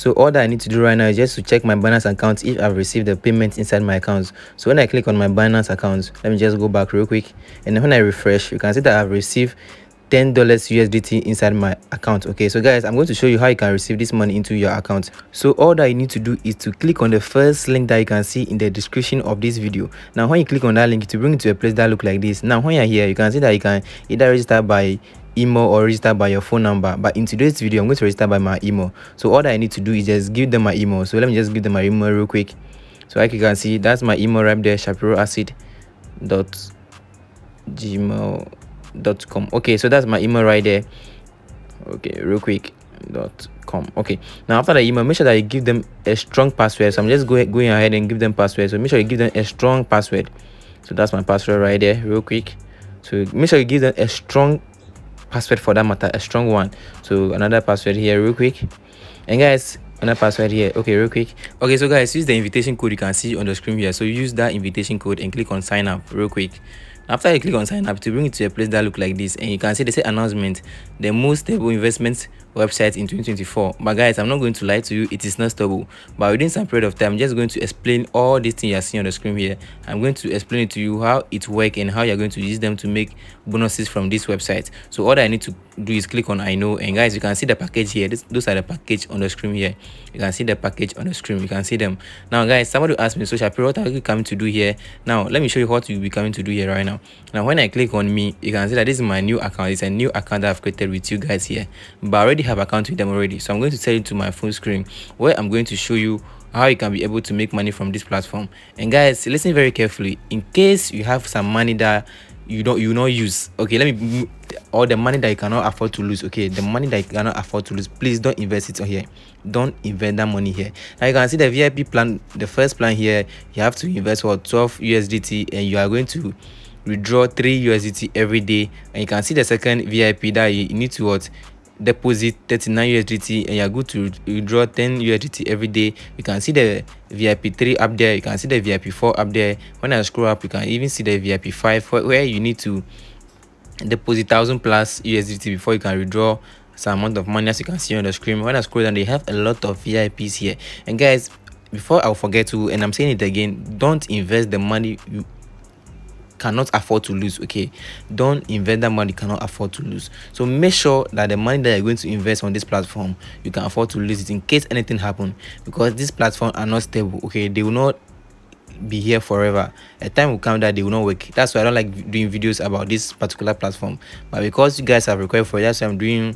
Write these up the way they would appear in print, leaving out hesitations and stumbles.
So all that I need to do right now is just to check my Binance account if I've received the payment inside my account. So when I click on my Binance account, let me just go back real quick, and then when I refresh, you can see that I've received $10 USDT inside my account. Okay, so guys, I'm going to show you how you can receive this money into your account. So all that you need to do is to click on the first link that you can see in the description of this video. Now when you click on that link, it will bring you to a place that look like this. Now when you're here, you can see that you can either register by email or register by your phone number, but in today's video I'm going to register by my email. So all that I need to do is just give them my email. So let me just give them my email real quick. So like you can see, that's my email right there, shapiroacid.gmail.com. okay, so that's my email right there. Okay, real quick .com. Okay, now after the email, make sure that you give them a strong password. So I'm just going ahead and give them password. So make sure you give them a strong password. So that's my password right there, real quick. So make sure you give them a strong password, for that matter, a strong one. So another password here real quick, and guys, another password here. Okay, real quick. Okay, so guys, use the invitation code you can see on the screen here. So use that invitation code and click on sign up real quick. After you click on sign up, to bring it to a place that look like this, and you can see they say announcement, the most stable investment website in 2024. But guys, I'm not going to lie to you, it is not stable. But within some period of time, I'm just going to explain all these things you're seeing on the screen here. I'm going to explain it to you how it works and how you're going to use them to make bonuses from this website. So all that I need to do is click on I know, and guys, you can see the package here. Those are the package on the screen here. You can see the package on the screen. You can see them. Now guys, somebody asked me, so Shapiro, what are you coming to do here? Now let me show you what you'll be coming to do here right now. Now when I click on me, you can see that this is my new account. It's a new account that I've created with you guys here, but I already have account with them already. So I'm going to tell you to my full screen, where I'm going to show you how you can be able to make money from this platform. And guys, listen very carefully, in case you have some money that you not use. Okay, let me, or the money that you cannot afford to lose. Okay, the money that you cannot afford to lose, please don't invest it here. Don't invest that money here. Now you can see the VIP plan, the first plan here, you have to invest what, 12 USDT, and you are going to withdraw 3 USDT every day. And you can see the second VIP that you need to what, deposit 39 USDT, and you're good to withdraw 10 USDT every day. You can see the VIP 3 up there, you can see the VIP 4 up there. When I scroll up, you can even see the VIP 5, where you need to deposit 1000 plus USDT before you can withdraw some amount of money, as you can see on the screen. When I scroll down, they have a lot of VIPs here. And guys, before I forget to, and I'm saying it again, don't invest the money you cannot afford to lose. Okay, don't invest that money you cannot afford to lose. So make sure that the money that you're going to invest on this platform, you can afford to lose it in case anything happen, because these platforms are not stable. Okay, they will not be here forever. A time will come that they will not work. That's why I don't like doing videos about this particular platform, but because you guys have requested for it, that's why I'm doing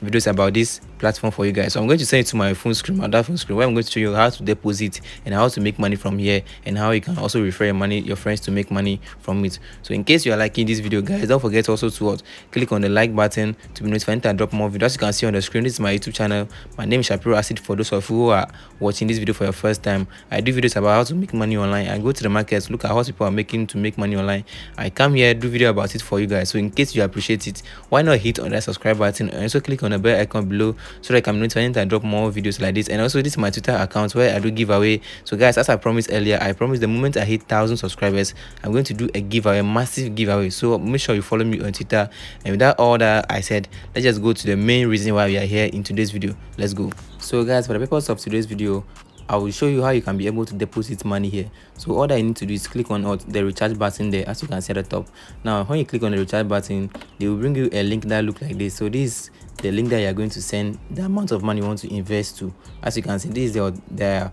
videos about this platform for you guys. So I'm going to send it to my phone screen, my phone screen, where I'm going to show you how to deposit and how to make money from here, and how you can also refer your friends to make money from it. So in case you are liking this video, guys, don't forget also to what, click on the like button to be notified when I drop more videos. As you can see on the screen, this is my YouTube channel. My name is Shapiro Acid. For those of you who are watching this video for your first time, I do videos about how to make money online. I go to the markets, look at how people are making to make money online. I come here, do video about it for you guys. So in case you appreciate it, why not hit on that subscribe button, and also click on the bell icon below, so that I can notify when I drop more videos like this. And also, this is my Twitter account where I do giveaway. So guys, as I promised earlier, I promised the moment I hit 1000 subscribers, I'm going to do a giveaway, a massive giveaway. So make sure you follow me on Twitter. And without all that I said, let's just go to the main reason why we are here in today's video. Let's go. So guys, for the purpose of today's video, I will show you how you can be able to deposit money here. So all that you need to do is click on the recharge button there, as you can see at the top. Now when you click on the recharge button, they will bring you a link that look like this. So this is the link that you are going to send the amount of money you want to invest to. As you can see, this is the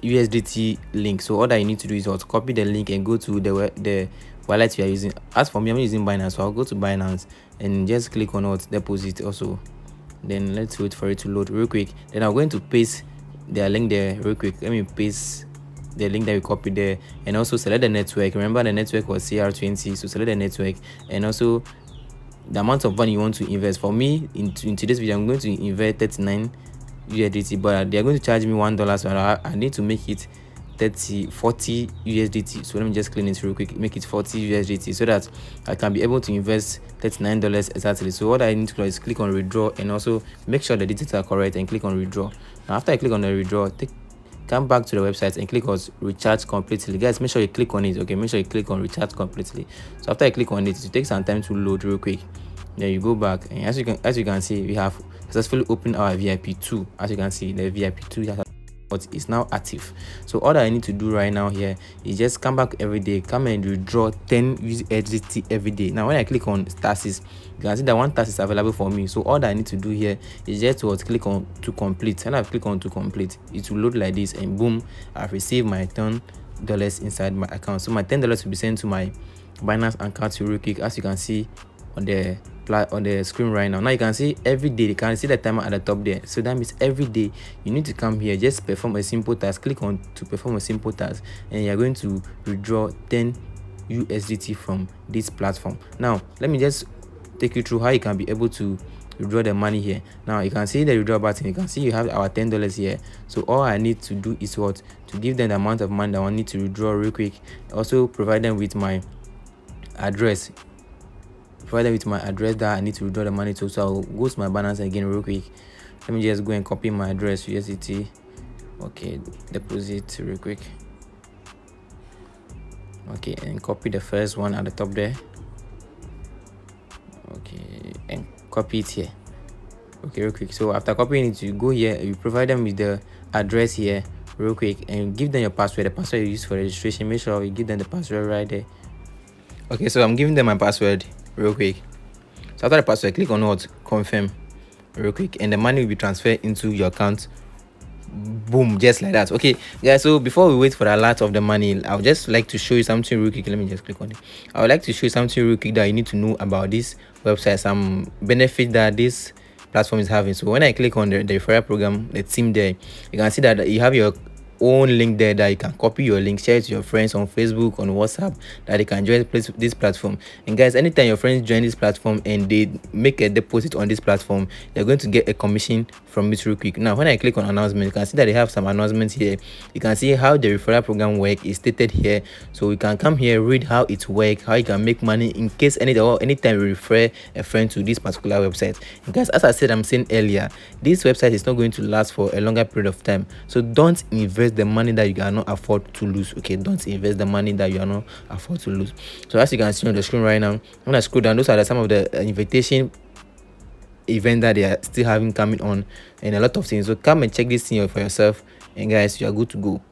USDT link. So all that you need to do is what, copy the link and go to the wallet you are using. As for me, I'm using Binance, so I'll go to Binance and just click on what, deposit also. Then let's wait for it to load real quick. Then I'm going to paste their link there real quick. Let me paste the link that we copied there, and also select the network. Remember the network was CR20, so select the network, and also the amount of money you want to invest. For me, in today's video, I'm going to invest 39 USDT, but they are going to charge me $1, so I need to make it 40 USDT. So let me just clean it real quick, make it 40 USDT, so that I can be able to invest $39 exactly. So what I need to do is click on withdraw, and also make sure the details are correct, and click on withdraw. Now after I click on the withdraw, come back to the website and click on recharge completely. Guys, make sure you click on it. Okay, make sure you click on recharge completely. So after I click on it, it takes some time to load real quick. Then you go back, and as you can see, we have successfully opened our VIP2. As you can see, the VIP2 has is now active. So all that I need to do right now here is just come back every day, come and withdraw 10 USDT every day. Now when I click on taxes, you can see that one tax is available for me. So all that I need to do here is just to click on to complete. And I click on to complete, it will load like this, and boom, I've received my $10 inside my account. So my $10 will be sent to my Binance account real quick, as you can see on the screen right now. Now you can see every day, you can see the timer at the top there. So that means every day you need to come here, just perform a simple task, click on to perform a simple task, and you're going to withdraw 10 USDT from this platform. Now let me just take you through how you can be able to withdraw the money here. Now you can see the withdraw button, you can see you have our $10 here. So all I need to do is what, to give them the amount of money that I need to withdraw real quick. Also provide them with my address, that I need to withdraw the money to. So I'll go to my balance again real quick. Let me just go and copy my address, USDT. Okay, deposit real quick. Okay, and copy the first one at the top there. Okay, and copy it here. Okay, real quick. So after copying it, you go here, you provide them with the address here real quick, and give them your password, the password you use for registration. Make sure you give them the password right there. Okay, so I'm giving them my password real quick. So after the password, click on what, confirm real quick, and the money will be transferred into your account. Boom, just like that. Okay guys, so before we wait for the alert of the money, I would just like to show you something real quick. Let me just click on it. I would like to show you something real quick that you need to know about this website, some benefit that this platform is having. So when I click on the referral program, the team there, you can see that you have your own link there, that you can copy your link, share it to your friends on Facebook, on WhatsApp, that they can join this platform. And guys, anytime your friends join this platform and they make a deposit on this platform, they're going to get a commission from it real quick. Now when I click on announcement, you can see that they have some announcements here. You can see how the referral program work is stated here, so we can come here, read how it works, how you can make money in case anytime you refer a friend to this particular website. And guys, as I said, I'm saying earlier, this website is not going to last for a longer period of time, so don't invest the money that you cannot afford to lose. Okay, don't invest the money that you cannot afford to lose. So as you can see on the screen right now, when I scroll down, those are some of the invitation event that they are still having coming on, and a lot of things. So come and check this thing out for yourself, and guys, you are good to go.